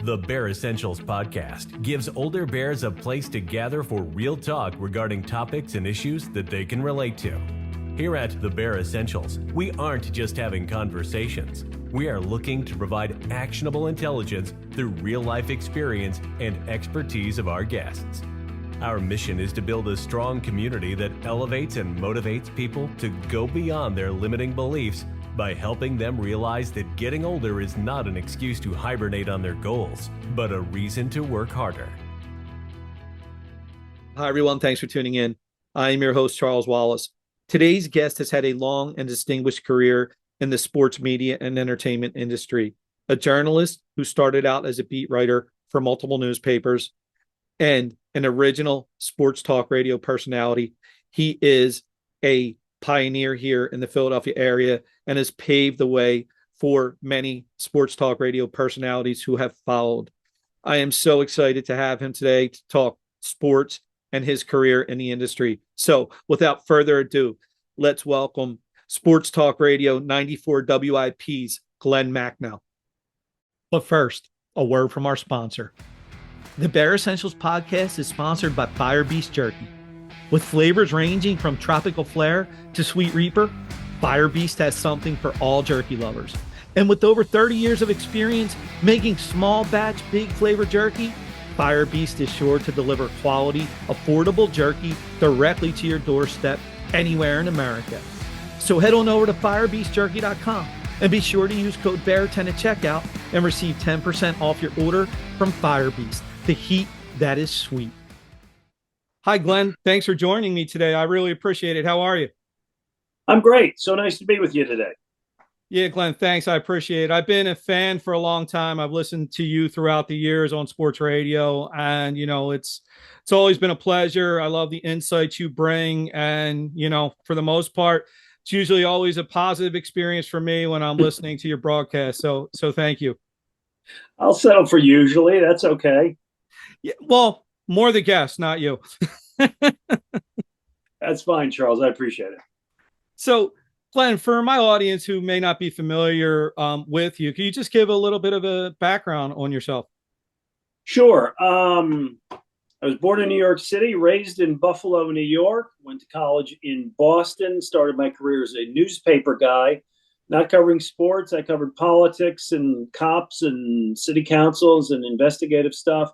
The Bear Essentials podcast gives older bears a place to gather for real talk regarding topics and issues that they can relate to. Here at The Bear Essentials, we aren't just having conversations. We are looking to provide actionable intelligence through real-life experience and expertise of our guests. Our mission is to build a strong community that elevates and motivates people to go beyond their limiting beliefs by helping them realize that getting older is not an excuse to hibernate on their goals, but a reason to work harder. Hi, everyone. Thanks for tuning in. I am your host, Charles Wallace. Today's guest has had a long and distinguished career in the sports media and entertainment industry. A journalist who started out as a beat writer for multiple newspapers and an original sports talk radio personality. He is a pioneer here in the Philadelphia area and has paved the way for many sports talk radio personalities who have followed. I am so excited to have him today to talk sports and his career in the industry. So without further ado, let's welcome Sports Talk Radio 94 WIP's Glen Macnow. But first, a word from our sponsor. The Bear Essentials podcast is sponsored by Fire Beast Jerky. With flavors ranging from tropical flair to sweet reaper, Fire Beast has something for all jerky lovers. And with over 30 years of experience making small batch, big flavor jerky, Fire Beast is sure to deliver quality, affordable jerky directly to your doorstep anywhere in America. So head on over to firebeastjerky.com and be sure to use code BEAR10 at checkout and receive 10% off your order from Fire Beast, the heat that is sweet. Hi, Glen. Thanks for joining me today. I really appreciate it. How are you? I'm great. So nice to be with you today. Yeah, Glen, thanks. I appreciate it. I've been a fan for a long time. I've listened to you throughout the years on sports radio, and, you know, it's always been a pleasure. I love the insights you bring, and, you know, for the most part, it's usually always a positive experience for me when I'm listening to your broadcast. So thank you. I'll settle for usually. That's okay. Yeah, well, more the guest, not you. That's fine, Charles. I appreciate it. So, Glen, for my audience who may not be familiar with you, can you just give a little bit of a background on yourself? Sure. I was born in New York City, raised in Buffalo, New York, went to college in Boston, started my career as a newspaper guy, not covering sports. I covered politics and cops and city councils and investigative stuff.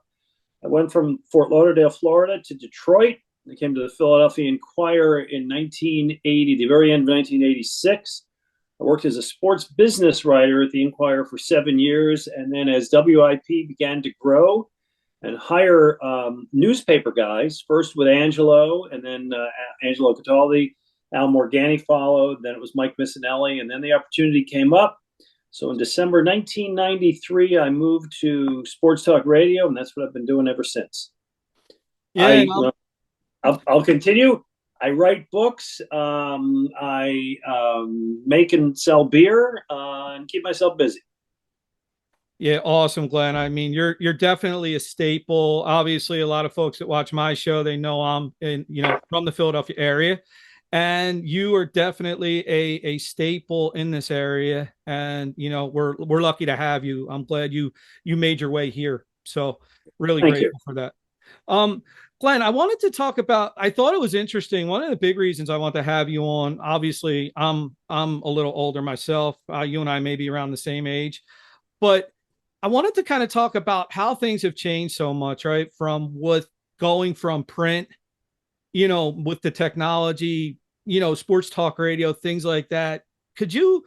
I went from Fort Lauderdale, Florida to Detroit. I came to the Philadelphia Inquirer in 1980, the very end of 1986. I worked as a sports business writer at the Inquirer for 7 years. And then as WIP began to grow and hire newspaper guys, first with Angelo and then Angelo Cataldi, Al Morgani followed. Then it was Mike Missinelli. And then the opportunity came up. So in December 1993, I moved to Sports Talk Radio, and that's what I've been doing ever since. Yeah, I'll continue. I write books. I make and sell beer and keep myself busy. Yeah, awesome, Glen. I mean, you're definitely a staple. Obviously, a lot of folks that watch my show, they know I'm from the Philadelphia area. And you are definitely a staple in this area, and we're lucky to have you. I'm glad you made your way here. So really grateful for that. Glen, I wanted to talk about. I thought it was interesting. One of the big reasons I want to have you on. Obviously, I'm a little older myself. You and I may be around the same age, but I wanted to kind of talk about how things have changed so much, right? From going from print, with the technology. Sports talk radio, things like that. Could you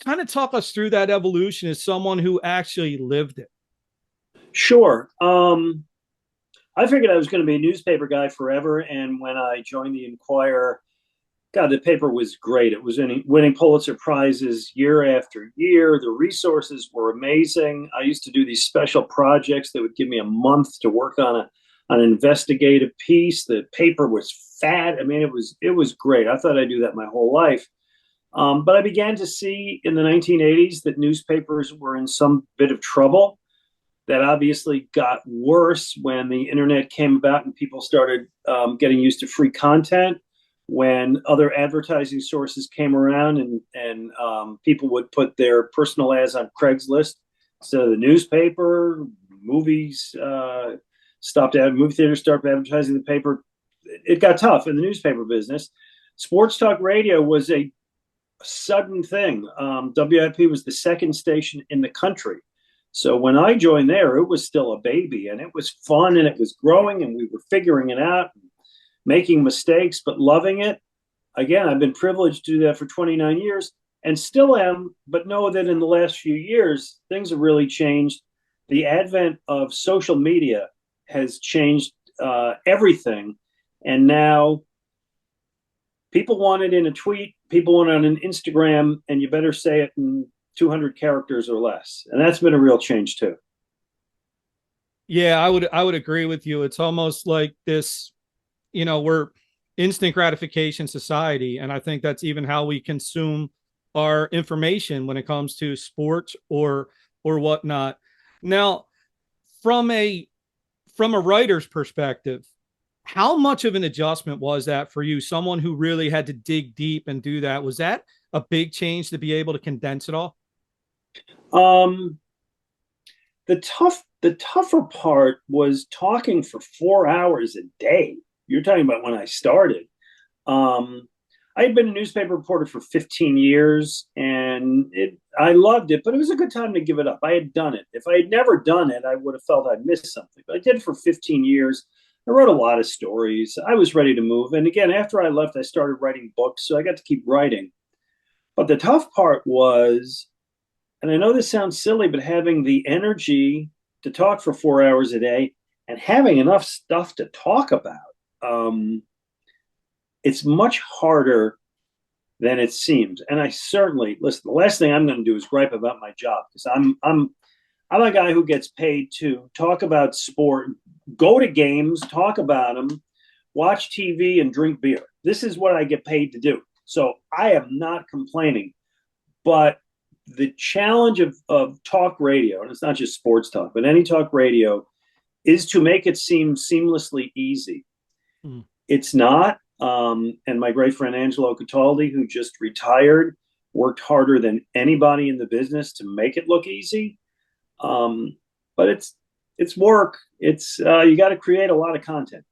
kind of talk us through that evolution as someone who actually lived it? Sure. I figured I was going to be a newspaper guy forever. And when I joined the Inquirer, God, the paper was great. It was winning Pulitzer Prizes year after year. The resources were amazing. I used to do these special projects that would give me a month to work on an investigative piece. The paper was fat. I mean, it was great. I thought I'd do that my whole life. But I began to see in the 1980s that newspapers were in some bit of trouble. That obviously got worse when the internet came about and people started getting used to free content. When other advertising sources came around and people would put their personal ads on Craigslist instead of the newspaper, Movies movie theaters stopped advertising the paper. It got tough in the newspaper business. Sports talk radio was a sudden thing. WIP was the second station in the country. So when I joined there, it was still a baby, and it was fun, and it was growing, and we were figuring it out, making mistakes, but loving it. Again, I've been privileged to do that for 29 years and still am, but know that in the last few years, things have really changed. The advent of social media has changed everything. And now people want it in a tweet, people want it on an Instagram, and you better say it in 200 characters or less. And that's been a real change too. Yeah, I would agree with you. It's almost like this, we're instant gratification society. And I think that's even how we consume our information when it comes to sports or whatnot. Now, from a writer's perspective, how much of an adjustment was that for you? Someone who really had to dig deep and do that. Was that a big change to be able to condense it all? The tougher part was talking for 4 hours a day. You're talking about when I started. I had been a newspaper reporter for 15 years, and I loved it, but it was a good time to give it up. I had done it. If I had never done it, I would have felt I'd missed something. But I did it for 15 years. I wrote a lot of stories. I was ready to move. And again, after I left, I started writing books, so I got to keep writing. But the tough part was, and I know this sounds silly, but having the energy to talk for 4 hours a day and having enough stuff to talk about. It's much harder than it seems. And I certainly, listen, the last thing I'm going to do is gripe about my job, because I'm a guy who gets paid to talk about sport, go to games, talk about them, watch TV, and drink beer. This is what I get paid to do. So I am not complaining. But the challenge of talk radio, and it's not just sports talk, but any talk radio, is to make it seem seamlessly easy. It's not. And my great friend Angelo Cataldi, who just retired, worked harder than anybody in the business to make it look easy. But it's work. It's you got to create a lot of content.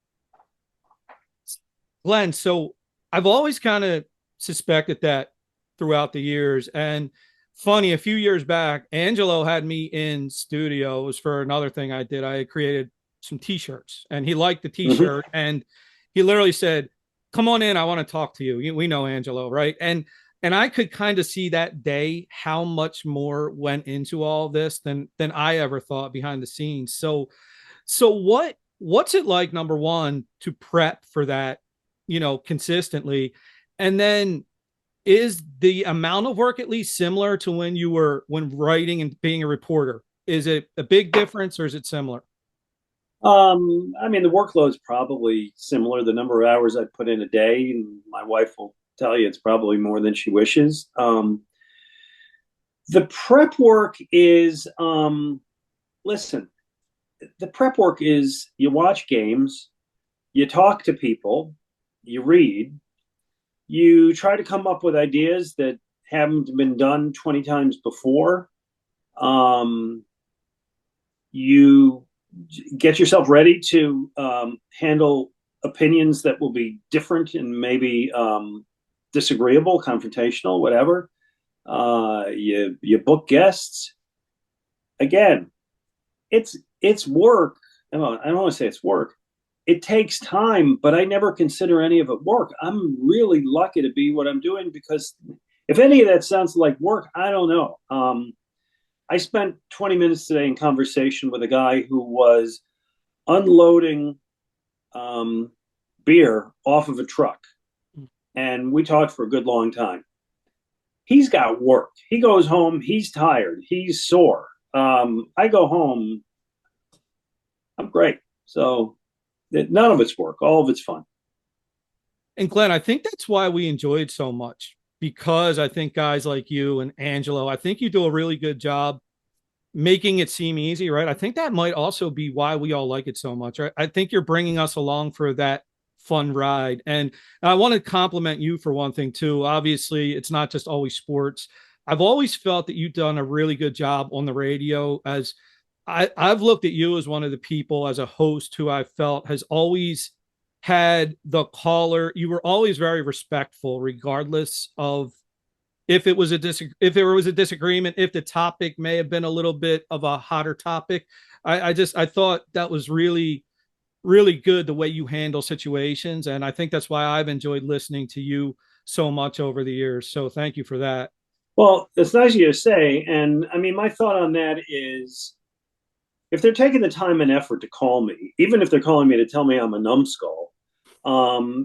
Glenn, so I've always kind of suspected that throughout the years. And funny, a few years back, Angelo had me in studio. It was for another thing I did. I had created some T-shirts, and he liked the T-shirt, and he literally said, "Come on in. I want to talk to you." We know Angelo, right? And I could kind of see that day how much more went into all this than I ever thought behind the scenes. So what's it like, number one, to prep for that, consistently? And then is the amount of work at least similar to when writing and being a reporter? Is it a big difference, or is it similar? I mean, the workload's probably similar. The number of hours I put in a day, and my wife will tell you it's probably more than she wishes. The prep work is, listen, the prep work is you watch games, you talk to people, you read, you try to come up with ideas that haven't been done 20 times before. You get yourself ready to handle opinions that will be different and maybe disagreeable, confrontational, whatever. You book guests. Again, it's work. I don't want to say it's work. It takes time, but I never consider any of it work. I'm really lucky to be what I'm doing, because if any of that sounds like work, I don't know. I spent 20 minutes today in conversation with a guy who was unloading beer off of a truck. And we talked for a good long time. He's got work. He goes home, he's tired, he's sore. I go home, I'm great. So none of it's work. All of it's fun. And Glenn, I think that's why we enjoyed so much, because I think guys like you and Angelo, I think you do a really good job making it seem easy, right? I think that might also be why we all like it so much, right? I think you're bringing us along for that fun ride. And I want to compliment you for one thing too. Obviously, it's not just always sports. I've always felt that you've done a really good job on the radio, as I've looked at you as one of the people as a host who I felt has always had the caller. You were always very respectful, regardless of if it was if there was a disagreement, if the topic may have been a little bit of a hotter topic. I thought that was really, really good the way you handle situations. And I think that's why I've enjoyed listening to you so much over the years. So thank you for that. Well, it's nice of you to say. And I mean, my thought on that is if they're taking the time and effort to call me, even if they're calling me to tell me I'm a numbskull,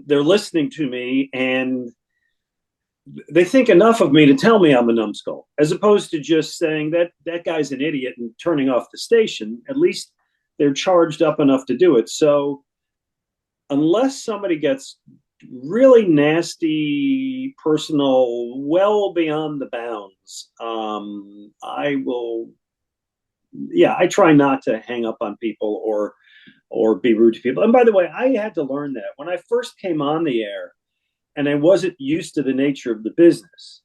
they're listening to me and they think enough of me to tell me I'm a numbskull, as opposed to just saying that guy's an idiot and turning off the station. At least they're charged up enough to do it. So unless somebody gets really nasty, personal, well beyond the bounds, I will. Yeah, I try not to hang up on people or be rude to people. And by the way, I had to learn that when I first came on the air, and I wasn't used to the nature of the business.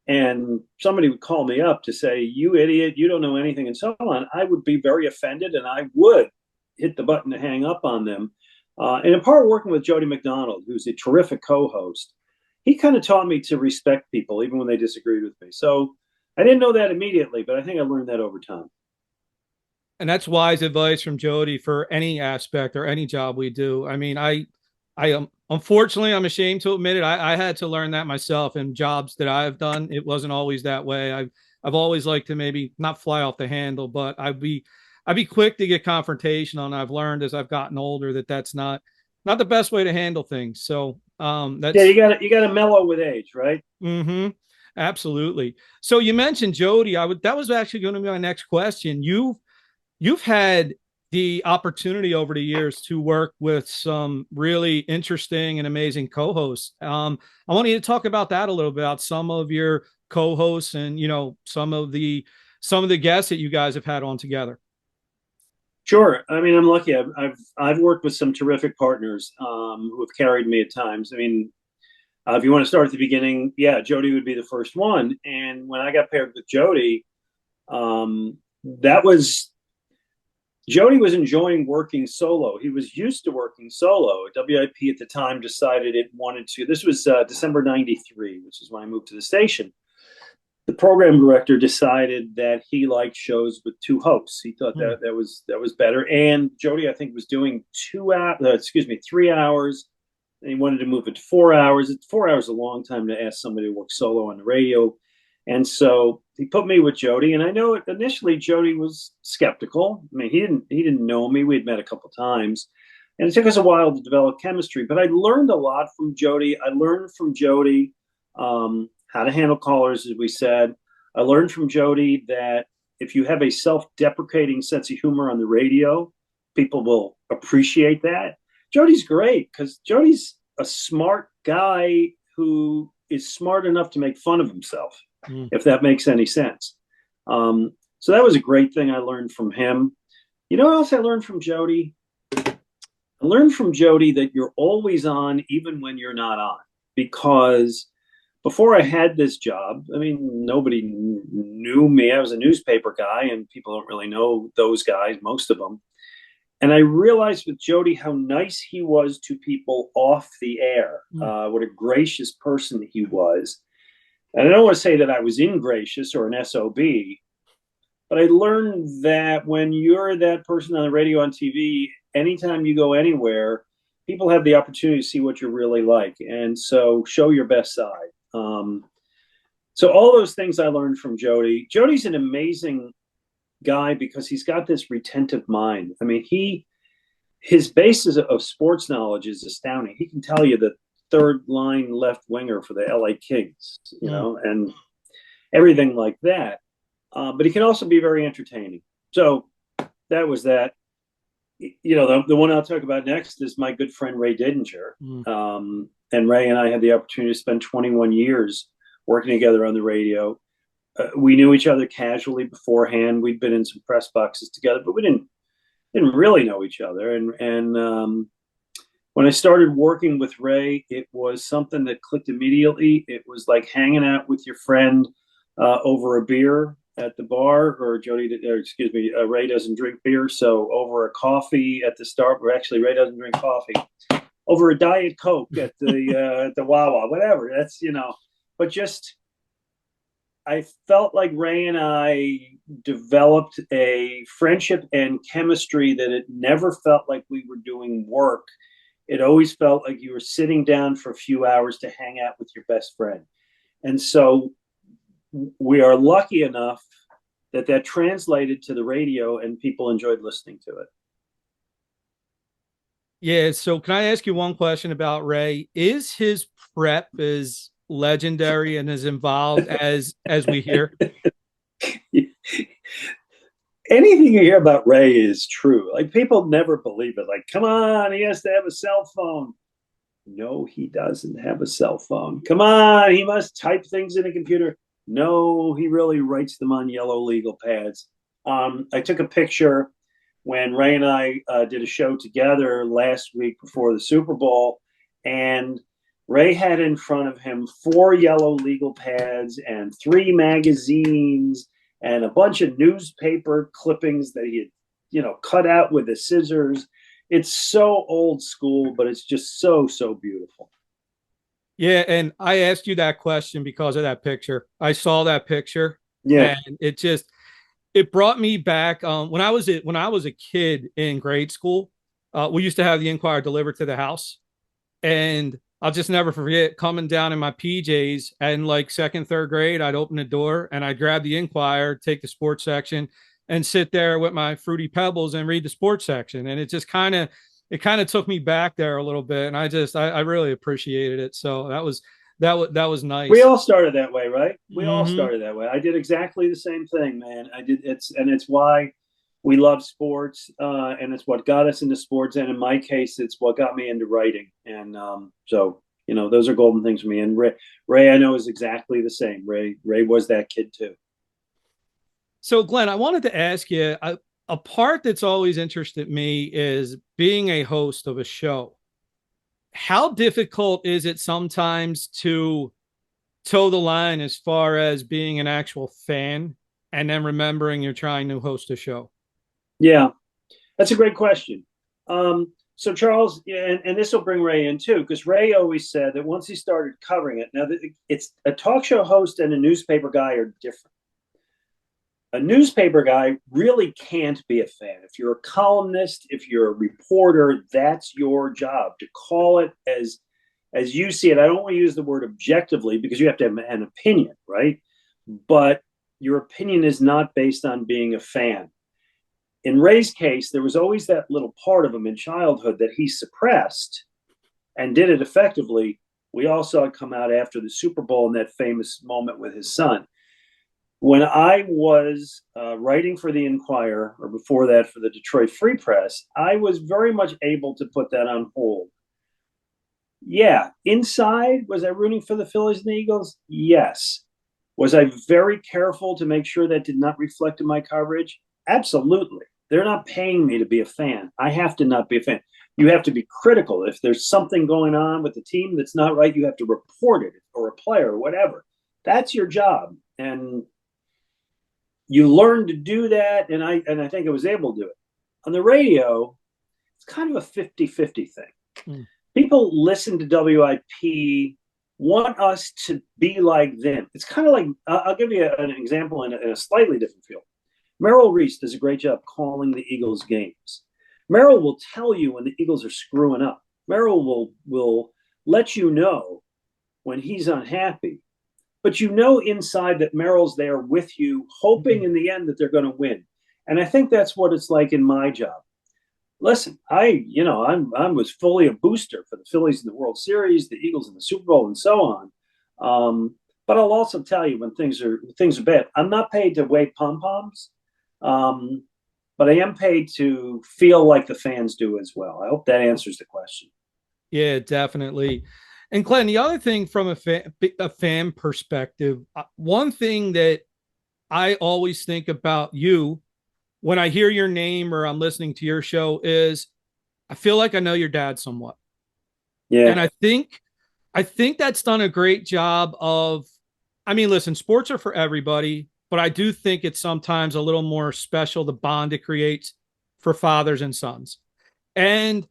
And somebody would call me up to say, "You idiot, you don't know anything," and so on. I would be very offended, and I would hit the button to hang up on them. And in part, working with Jody McDonald, who's a terrific co-host, he kind of taught me to respect people, even when they disagreed with me. So I didn't know that immediately, but I think I learned that over time. And that's wise advice from Jody for any aspect or any job we do. I mean, I am unfortunately, I'm ashamed to admit it. I had to learn that myself in jobs that I've done. It wasn't always that way. I've always liked to maybe not fly off the handle, but I'd be quick to get confrontational. And I've learned as I've gotten older that that's not the best way to handle things. So that's yeah, you got to mellow with age, right? Mm-hmm. Absolutely. So you mentioned Jody. That was actually going to be my next question. You've had the opportunity over the years to work with some really interesting and amazing co-hosts. I want you to talk about that a little bit, about some of your co-hosts and, some of the guests that you guys have had on together. Sure. I mean, I'm lucky. I've worked with some terrific partners who have carried me at times. I mean, if you want to start at the beginning, yeah, Jody would be the first one. And when I got paired with Jody, Jody was enjoying working solo. He was used to working solo. WIP at the time decided it wanted to. This was December '93, which is when I moved to the station. The program director decided that he liked shows with two hosts. He thought that was better. And Jody, I think, was doing 3 hours, and he wanted to move it to 4 hours. 4 hours is a long time to ask somebody to work solo on the radio. And so he put me with Jody, and I know initially Jody was skeptical. I mean, he didn't know me. We had met a couple times, and it took us a while to develop chemistry. But I learned a lot from Jody. I learned from Jody how to handle callers, as we said. I learned from Jody that if you have a self-deprecating sense of humor on the radio, people will appreciate that. Jody's great because Jody's a smart guy who is smart enough to make fun of himself. If that makes any sense. So that was a great thing I learned from him. You know what else I learned from Jody? I learned from Jody that you're always on even when you're not on. Because before I had this job, I mean, nobody knew me. I was a newspaper guy, and people don't really know those guys, most of them. And I realized with Jody how nice he was to people off the air, what a gracious person he was. And I don't want to say that I was ingracious or an SOB, but I learned that when you're that person on the radio, on TV, anytime you go anywhere, people have the opportunity to see what you're really like. And so show your best side. So all those things I learned from Jody. Jody's an amazing guy because he's got this retentive mind. I mean, his basis of sports knowledge is astounding. He can tell you that third line left winger for the LA Kings, and everything like that. But he can also be very entertaining. So that was that. The one I'll talk about next is my good friend Ray Didinger. And Ray and I had the opportunity to spend 21 years working together on the radio. We knew each other casually beforehand. We'd been in some press boxes together, but we didn't really know each other. And when I started working with Ray, it was something that clicked immediately. It was like hanging out with your friend over a beer at the bar, or Ray doesn't drink beer, so over a coffee at the start. Or actually, Ray doesn't drink coffee. Over a Diet Coke at the at the Wawa, whatever. That's but just I felt like Ray and I developed a friendship and chemistry that it never felt like we were doing work. It always felt like you were sitting down for a few hours to hang out with your best friend. And so we are lucky enough that translated to the radio and people enjoyed listening to it. Yeah. So can I ask you one question about Ray? Is his prep as legendary and as involved as we hear? Anything you hear about Ray is true. Like, people never believe it. Like, come on, he has to have a cell phone. No, he doesn't have a cell phone. Come on, he must type things in a computer. No, he really writes them on yellow legal pads. I took a picture when Ray and I did a show together last week before the Super Bowl, and Ray had in front of him 4 yellow legal pads and 3 magazines and a bunch of newspaper clippings that he had, cut out with the scissors. It's so old school, but it's just so, so beautiful. Yeah, and I asked you that question because of that picture. I saw that picture, Yeah, and it brought me back. When I was a kid in grade school, we used to have the Inquirer delivered to the house, and I'll just never forget coming down in my PJs and like second, third grade, I'd open the door and I'd grab the Inquirer, take the sports section, and sit there with my Fruity Pebbles and read the sports section. And it just kind of took me back there a little bit. And I really appreciated it. So that was nice. we all started that way, right? We all Mhm. started that way. I did exactly the same thing, man. It's why we love sports, and it's what got us into sports. And in my case, it's what got me into writing. And so those are golden things for me. And Ray, I know, is exactly the same. Ray was that kid too. So, Glenn, I wanted to ask you a part that's always interested me is being a host of a show. How difficult is it sometimes to toe the line as far as being an actual fan and then remembering you're trying to host a show? Yeah, that's a great question. So Charles, and this will bring Ray in too, because Ray always said that once he started covering it, now it's a talk show host and a newspaper guy are different. A newspaper guy really can't be a fan. If you're a columnist, if you're a reporter, that's your job to call it as you see it. I don't want to use the word objectively because you have to have an opinion, right? But your opinion is not based on being a fan. In Ray's case, there was always that little part of him in childhood that he suppressed and did it effectively. We all saw it come out after the Super Bowl in that famous moment with his son. When I was writing for the Inquirer, or before that for the Detroit Free Press, I was very much able to put that on hold. Yeah, inside, was I rooting for the Phillies and the Eagles? Yes. Was I very careful to make sure that did not reflect in my coverage? Absolutely. They're not paying me to be a fan. I have to not be a fan. You have to be critical. If there's something going on with the team that's not right, you have to report it, or a player or whatever. That's your job. And you learn to do that, and I think I was able to do it. On the radio, it's kind of a 50-50 thing. People listen to WIP, want us to be like them. It's kind of like, I'll give you an example in a slightly different field. Merrill Reese does a great job calling the Eagles games. Merrill will tell you when the Eagles are screwing up. Merrill will let you know when he's unhappy. But inside that Merrill's there with you, hoping in the end that they're going to win. And I think that's what it's like in my job. Listen, I was fully a booster for the Phillies in the World Series, the Eagles in the Super Bowl, and so on. But I'll also tell you when things are bad. I'm not paid to wave pom-poms, but I am paid to feel like the fans do as well. I hope that answers the question. Yeah, definitely. And Glenn, the other thing from a fan perspective, one thing that I always think about you when I hear your name or I'm listening to your show is I feel like I know your dad somewhat. Yeah. And I think that's done a great job of, listen, sports are for everybody. but I do think it's sometimes a little more special, the bond it creates for fathers and sons. And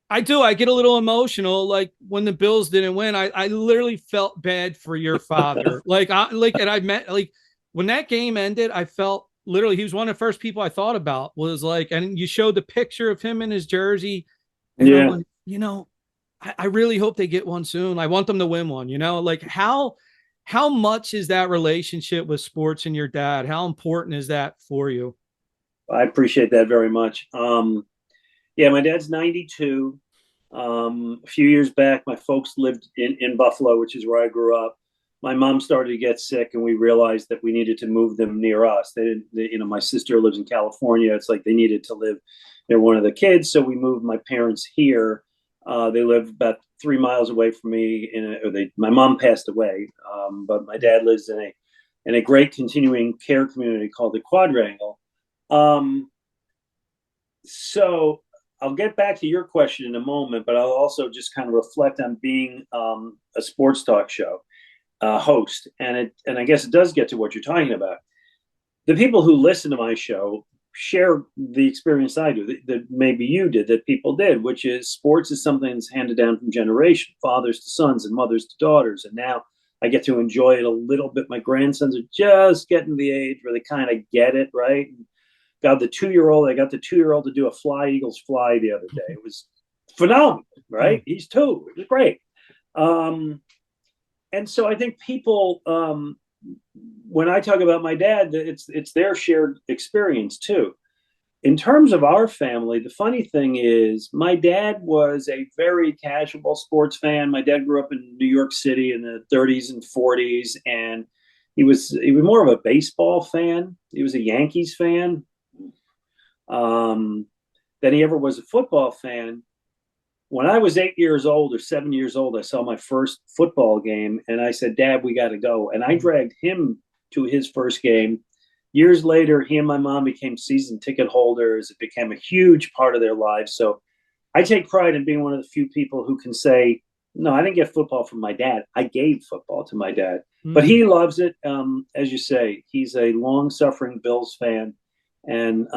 I get a little emotional. Like when the Bills didn't win, I literally felt bad for your father. And I met, like, when that game ended, I felt literally, he was one of the first people I thought about, was like, and you showed the picture of him in his jersey. And I'm like, I really hope they get one soon. I want them to win one, like how much is that relationship with sports and your dad? How important is that for you? I appreciate that very much. Yeah, my dad's 92. A few years back, my folks lived in Buffalo, which is where I grew up. My mom started to get sick, and we realized that we needed to move them near us. My sister lives in California. It's like they needed to live near one of the kids, so we moved my parents here. They live about 3 miles away from me. My mom passed away, but my dad lives in a great continuing care community called the Quadrangle. So I'll get back to your question in a moment, but I'll also just kind of reflect on being a sports talk show host, and I guess it does get to what you're talking about. The people who listen to my show share the experience I do, that maybe you did, that people did, which is sports is something that's handed down from generation, fathers to sons and mothers to daughters, and now I get to enjoy it a little bit. My grandsons are just getting to the age where they kind of get it, right? I got the 2-year-old to do a Fly Eagles Fly the other day. It was phenomenal, right? He's 2. It was great. And so I think people, when I talk about my dad, it's their shared experience too. In terms of our family, the funny thing is my dad was a very casual sports fan. My dad grew up in New York City in the 30s and 40s, and he was more of a baseball fan. He was a Yankees fan. Than he ever was a football fan. When I was 8 years old or 7 years old, I saw my first football game, and I said, "Dad, we got to go." And I dragged him to his first game. Years later, he and my mom became season ticket holders. It became a huge part of their lives. So I take pride in being one of the few people who can say, no, I didn't get football from my dad. I gave football to my dad. But he loves it. As you say, he's a long-suffering Bills fan. And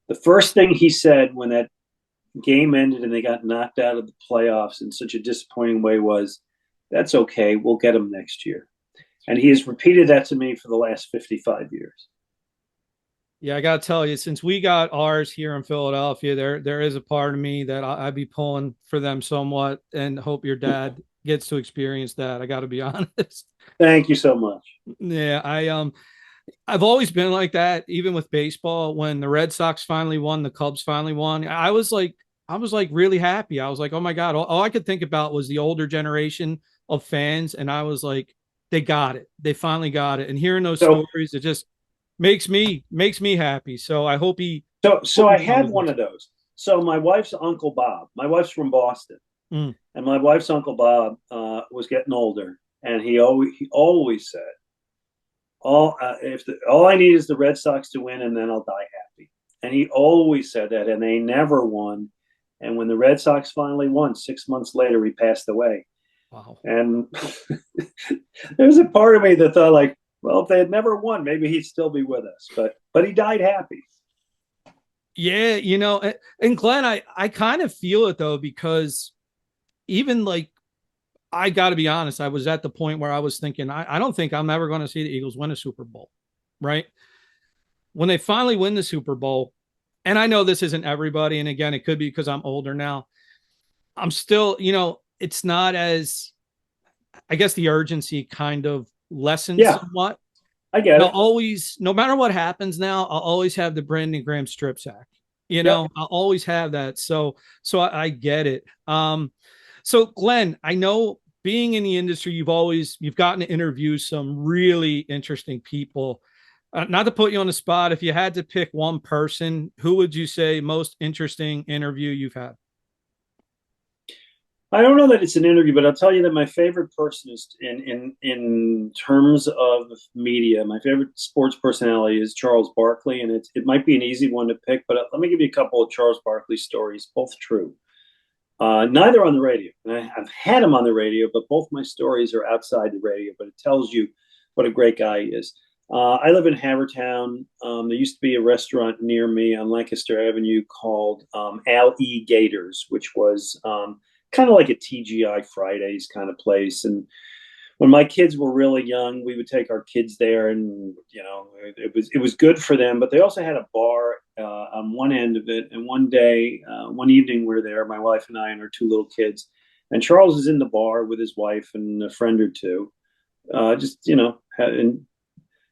the first thing he said when that game ended and they got knocked out of the playoffs in such a disappointing way was, "That's okay. We'll get them next year." And he has repeated that to me for the last 55 years. Yeah, I got to tell you, since we got ours here in Philadelphia, there is a part of me that I'd be pulling for them somewhat, and hope your dad gets to experience that. I got to be honest. Thank you so much. Yeah, I've always been like that, even with baseball. When the Red Sox finally won, the Cubs finally won, I was like really happy. I was like, oh my God. All I could think about was the older generation of fans. And I was like, they got it. They finally got it. And hearing those stories, it just makes me happy. So I hope he. So I had one of those. So my wife's Uncle Bob, my wife's from Boston, and my wife's Uncle Bob was getting older. And he always said, all I need is the Red Sox to win, and then I'll die happy. And he always said that, and they never won. And when the Red Sox finally won, 6 months later, he passed away. Wow. And there's a part of me that thought, like, well, if they had never won, maybe he'd still be with us. But he died happy. Yeah, and Glenn, I kind of feel it though, because even like, I got to be honest, I was at the point where I was thinking, I don't think I'm ever going to see the Eagles win a Super Bowl, right? When they finally win the Super Bowl, and I know this isn't everybody, and again, it could be because I'm older now, I'm still, it's not as, I guess the urgency kind of lessens somewhat. I get it. Always, no matter what happens now, I'll always have the Brandon Graham strip sack. I'll always have that. So I get it. So Glenn, I know being in the industry, you've gotten to interview some really interesting people. Not to put you on the spot, if you had to pick one person, who would you say most interesting interview you've had? I don't know that it's an interview, but I'll tell you that my favorite person is in terms of media. My favorite sports personality is Charles Barkley, and it might be an easy one to pick, but let me give you a couple of Charles Barkley stories, both true. Neither on the radio. And I've had him on the radio, but both my stories are outside the radio, but it tells you what a great guy he is. I live in Havertown. There used to be a restaurant near me on Lancaster Avenue called Al E. Gators, which was kind of like a TGI Fridays kind of place. And when my kids were really young, we would take our kids there, and it was good for them. But they also had a bar on one end of it. And one day, one evening, we were there, my wife and I and our two little kids, and Charles is in the bar with his wife and a friend or two,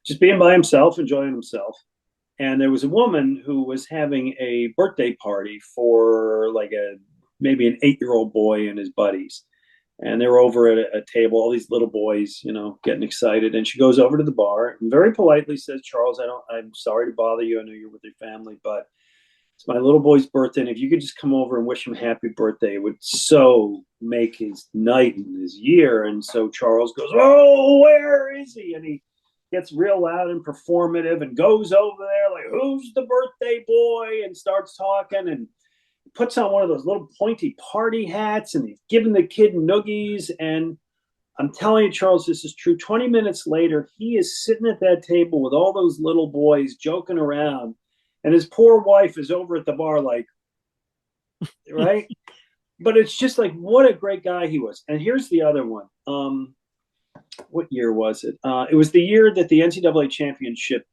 just being by himself, enjoying himself. And there was a woman who was having a birthday party for like maybe an 8-year-old boy and his buddies. And they were over at a table, all these little boys, getting excited. And she goes over to the bar and very politely says, "Charles, I'm sorry to bother you. I know you're with your family, but it's my little boy's birthday. And if you could just come over and wish him happy birthday, it would so make his night and his year." And so Charles goes, "Oh, where is he?" And he gets real loud and performative and goes over there like, "Who's the birthday boy?" and starts talking and puts on one of those little pointy party hats, and he's giving the kid noogies. And I'm telling you, Charles, this is true. 20 minutes later, he is sitting at that table with all those little boys joking around, and his poor wife is over at the bar like, right? But it's just like, what a great guy he was. And here's the other one. What year was it? It was the year that the NCAA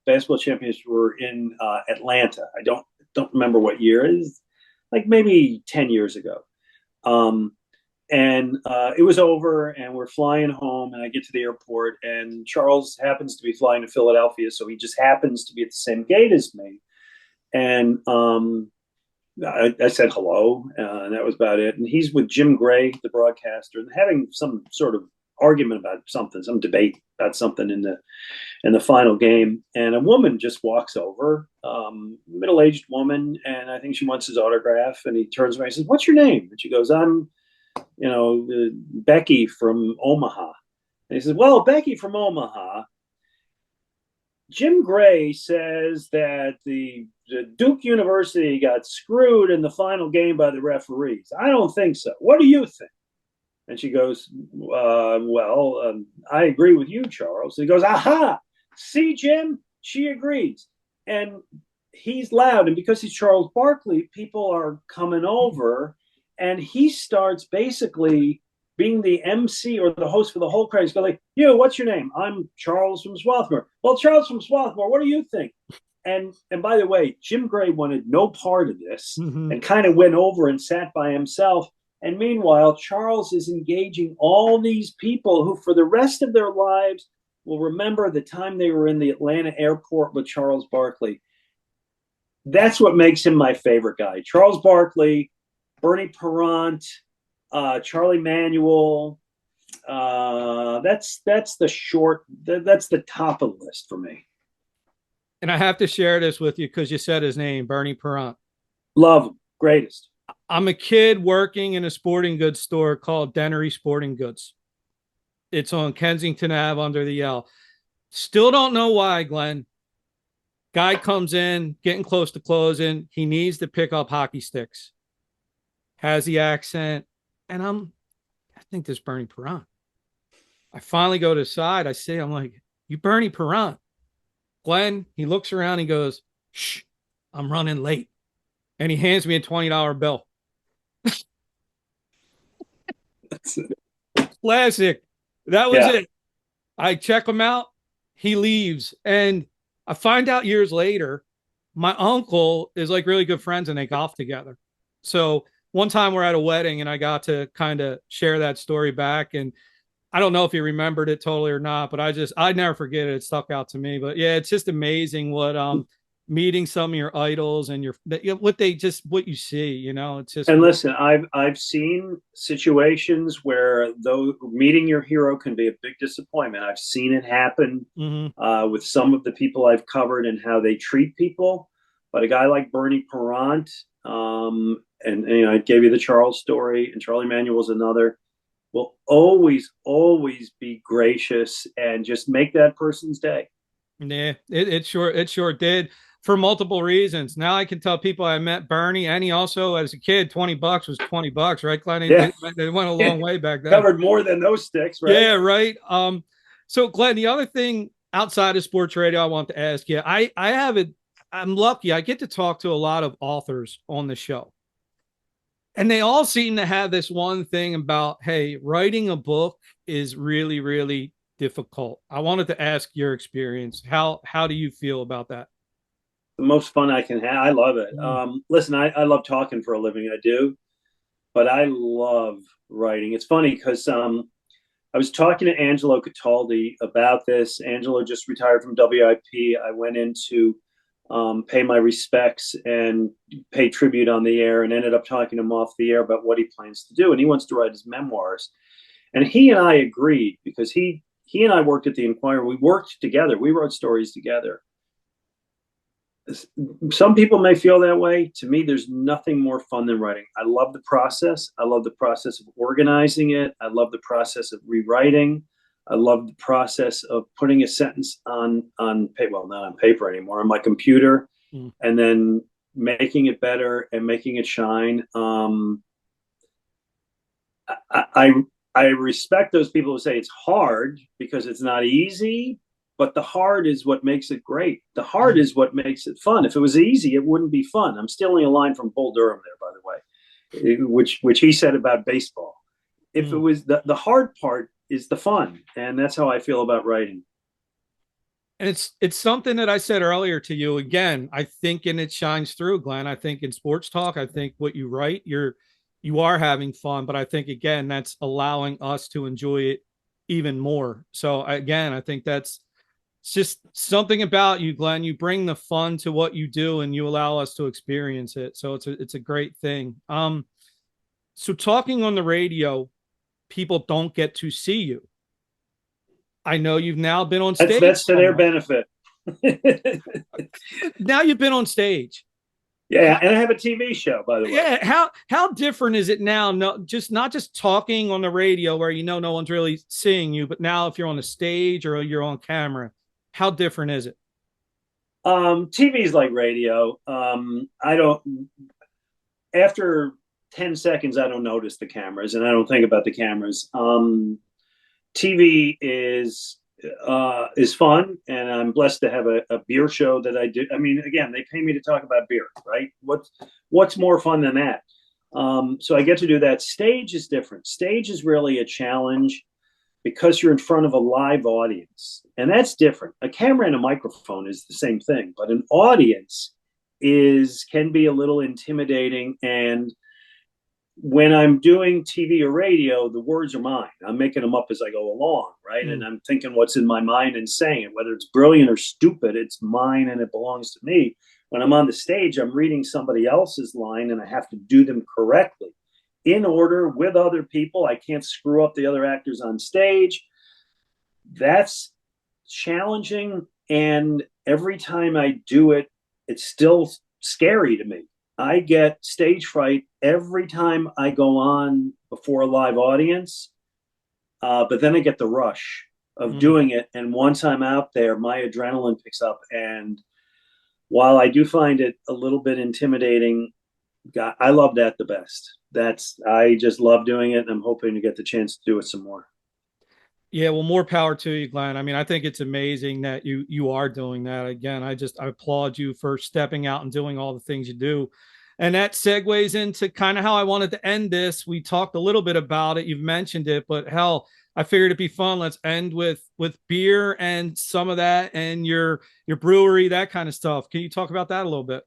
basketball championships were in Atlanta. I don't remember what year it is. Like maybe 10 years ago. And it was over, and we're flying home, and I get to the airport, and Charles happens to be flying to Philadelphia, so he just happens to be at the same gate as me. And I said hello, and that was about it. And he's with Jim Gray, the broadcaster, and having some sort of argument about something, some debate about something in the final game. And a woman just walks over, middle-aged woman, and I think she wants his autograph. And he turns around and says, "What's your name?" And she goes, "I'm, Becky from Omaha." And he says, "Well, Becky from Omaha, Jim Gray says that the Duke University got screwed in the final game by the referees. I don't think so. What do you think?" And she goes, I agree with you, Charles. And he goes, "Aha, see, Jim, she agrees." And he's loud. And because he's Charles Barkley, people are coming over. And he starts basically being the MC or the host for the whole crowd. He's going like, "What's your name?" "I'm Charles from Swarthmore." "Well, Charles from Swarthmore, what do you think?" And by the way, Jim Gray wanted no part of this and kind of went over and sat by himself. And meanwhile, Charles is engaging all these people who for the rest of their lives will remember the time they were in the Atlanta airport with Charles Barkley. That's what makes him my favorite guy. Charles Barkley, Bernie Parent, Charlie Manuel. That's the top of the list for me. And I have to share this with you because you said his name, Bernie Parent. Love him. Greatest. I'm a kid working in a sporting goods store called Dennery Sporting Goods. It's on Kensington Ave under the L. Still don't know why, Glenn. Guy comes in, getting close to closing. He needs to pick up hockey sticks. Has the accent. And I think this Bernie Parent. I finally go to the side. I'm like, "You Bernie Parent." Glenn, he looks around. He goes, "Shh, I'm running late." And he hands me a $20 bill. That's it. Classic. That was it. I check him out. He leaves. And I find out years later, my uncle is like really good friends and they golf together. So one time we're at a wedding and I got to kind of share that story back. And I don't know if he remembered it totally or not, but I never forget it. It stuck out to me. But yeah, it's just amazing what meeting some of your idols and what you see, it's just. And listen, I've seen situations where though meeting your hero can be a big disappointment. I've seen it happen with some of the people I've covered and how they treat people. But a guy like Bernie Parent, and I gave you the Charles story, and Charlie Manuel's another, will always be gracious and just make that person's day. Yeah, it sure did. For multiple reasons. Now I can tell people I met Bernie, and he also, as a kid, $20 was $20, right, Glenn? Yeah. They went a long way back then. Covered more than those sticks, right? Yeah, right. So Glenn, the other thing outside of sports radio, I want to ask you, I'm lucky. I get to talk to a lot of authors on the show. And they all seem to have this one thing about, hey, writing a book is really, really difficult. I wanted to ask your experience. How do you feel about that? The most fun I can have. I love it. Listen, I love talking for a living. I do, but I love writing. It's funny because I was talking to Angelo Cataldi about this. Angelo just retired from WIP. I went in to pay my respects and pay tribute on the air, and ended up talking to him off the air about what he plans to do. And he wants to write his memoirs. And he and I agreed, because he and I worked at the Inquirer. We worked together. We wrote stories together. Some people may feel that way. To me, there's nothing more fun than writing. I love the process. I love the process of organizing it. I love the process of rewriting. I love the process of putting a sentence on paper, well, not on paper anymore, on my computer, and then making it better and making it shine. I respect those people who say it's hard, because it's not easy, but the hard is what makes it great. The hard is what makes it fun. If it was easy, it wouldn't be fun. I'm stealing a line from Bull Durham there, by the way, which he said about baseball. If it was the hard part is the fun, and that's how I feel about writing. And it's something that I said earlier to you. Again, I think, and it shines through, Glenn. I think in sports talk, I think what you write, you are having fun, but I think, again, that's allowing us to enjoy it even more. So again, I think it's just something about you, Glenn. You bring the fun to what you do, and you allow us to experience it. So it's a great thing. So talking on the radio, people don't get to see you. I know you've now been on stage. That's to their benefit. Now you've been on stage. Yeah, and I have a TV show, by the way. Yeah, how different is it now? Not just talking on the radio where no one's really seeing you, but now if you're on a stage or you're on camera, how different is it? TV is like radio. After 10 seconds, I don't notice the cameras, and I don't think about the cameras. TV is fun, and I'm blessed to have a beer show that I do. I mean, again, they pay me to talk about beer, right? What's more fun than that? So I get to do that. Stage is different. Stage is really a challenge, because you're in front of a live audience, and that's different. A camera and a microphone is the same thing, but an audience can be a little intimidating. And when I'm doing TV or radio, the words are mine. I'm making them up as I go along, right? And I'm thinking what's in my mind and saying it. Whether it's brilliant or stupid, it's mine and it belongs to me. When I'm on the stage, I'm reading somebody else's line, and I have to do them correctly, in order, with other people. I can't screw up the other actors on stage. That's challenging, and every time I do it, it's still scary to me. I get stage fright every time I go on before a live audience, but then I get the rush of doing it. And once I'm out there, my adrenaline picks up. And while I do find it a little bit intimidating, I love that the best. I just love doing it, and I'm hoping to get the chance to do it some more. Yeah, well, more power to you, Glenn. I mean, I think it's amazing that you are doing that. Again, I applaud you for stepping out and doing all the things you do. And that segues into kind of how I wanted to end this. We talked a little bit about it. You've mentioned it, but hell, I figured it'd be fun. Let's end with beer and some of that, and your brewery, that kind of stuff. Can you talk about that a little bit?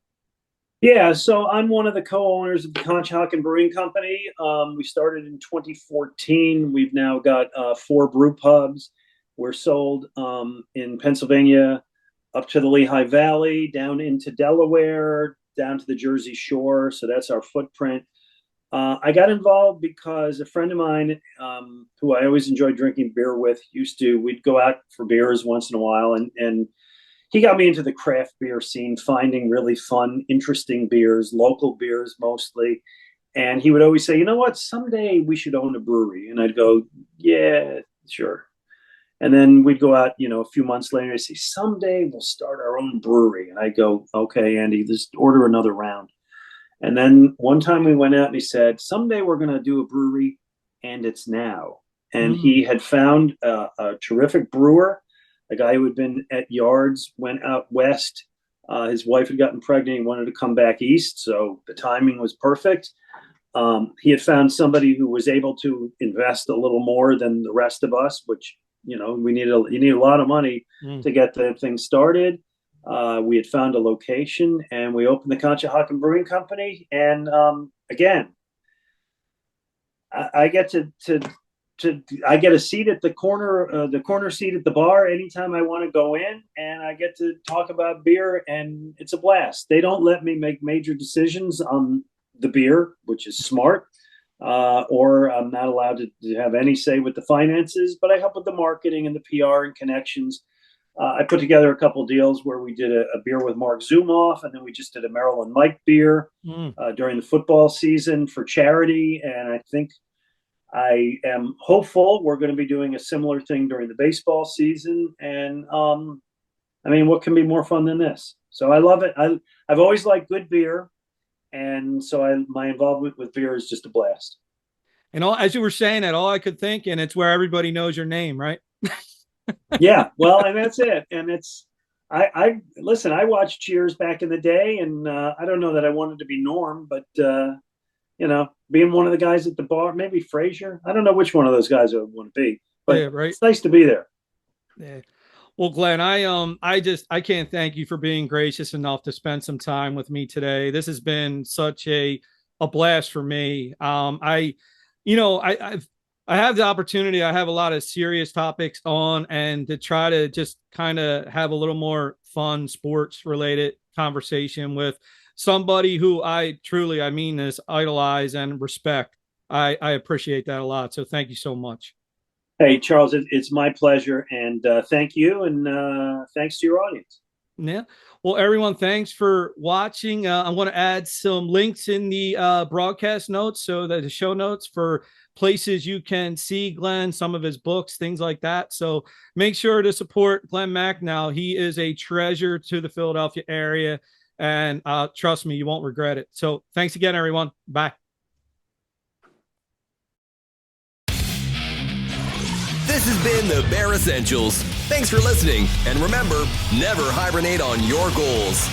Yeah, so I'm one of the co-owners of the Conshohocken Brewing Company. We started in 2014. We've now got 4 brew pubs. We're sold in Pennsylvania, up to the Lehigh Valley, down into Delaware, down to the Jersey Shore. So that's our footprint. I got involved because a friend of mine, who I always enjoyed drinking beer with, we'd go out for beers once in a while, and he got me into the craft beer scene, finding really fun, interesting beers, local beers mostly. And he would always say, you know what, someday we should own a brewery. And I'd go, yeah, sure. And then we'd go out, a few months later, and say, someday we'll start our own brewery. And I go, okay, Andy, just order another round. And then one time we went out, and he said, someday we're going to do a brewery, and it's now. And he had found a terrific brewer A guy who had been at Yards went out west. His wife had gotten pregnant. He wanted to come back east, so the timing was perfect. He had found somebody who was able to invest a little more than the rest of us, which, you need a lot of money to get the thing started. We had found a location, and we opened the Conshohocken Brewing Company. And again, I get I get a seat at the corner seat at the bar anytime I want to go in, and I get to talk about beer, and it's a blast. They don't let me make major decisions on the beer, which is smart, or I'm not allowed to have any say with the finances, but I help with the marketing and the PR and connections. I put together a couple of deals where we did a beer with Mark Zumoff, and then we just did a Maryland Mike beer during the football season for charity. And I think I am hopeful we're going to be doing a similar thing during the baseball season. And I mean, what can be more fun than this? So I love it. I've always liked good beer, and so my involvement with beer is just a blast. And as you were saying that, all I could think, and it's where everybody knows your name, right? Yeah, well, and that's it. And I listen, I watched Cheers back in the day, and I don't know that I wanted to be Norm, but being one of the guys at the bar, maybe Frazier. I don't know which one of those guys I would want to be, but yeah, right. It's nice to be there. Yeah. Well, Glenn, I can't thank you for being gracious enough to spend some time with me today. This has been such a blast for me. I have the opportunity. I have a lot of serious topics on, and to try to just kind of have a little more fun sports related conversation with somebody who I mean this, idolize and respect. I appreciate that a lot. So thank you so much. Hey, Charles, it's my pleasure. And thank you. And thanks to your audience. Yeah. Well, everyone, thanks for watching. I'm going to add some links in the broadcast notes, so that the show notes for places you can see Glenn, some of his books, things like that. So make sure to support Glen Macnow. He is a treasure to the Philadelphia area, and trust me, you won't regret it. So thanks again, everyone. Bye. This has been the Bear Essentials. Thanks for listening. And remember, never hibernate on your goals.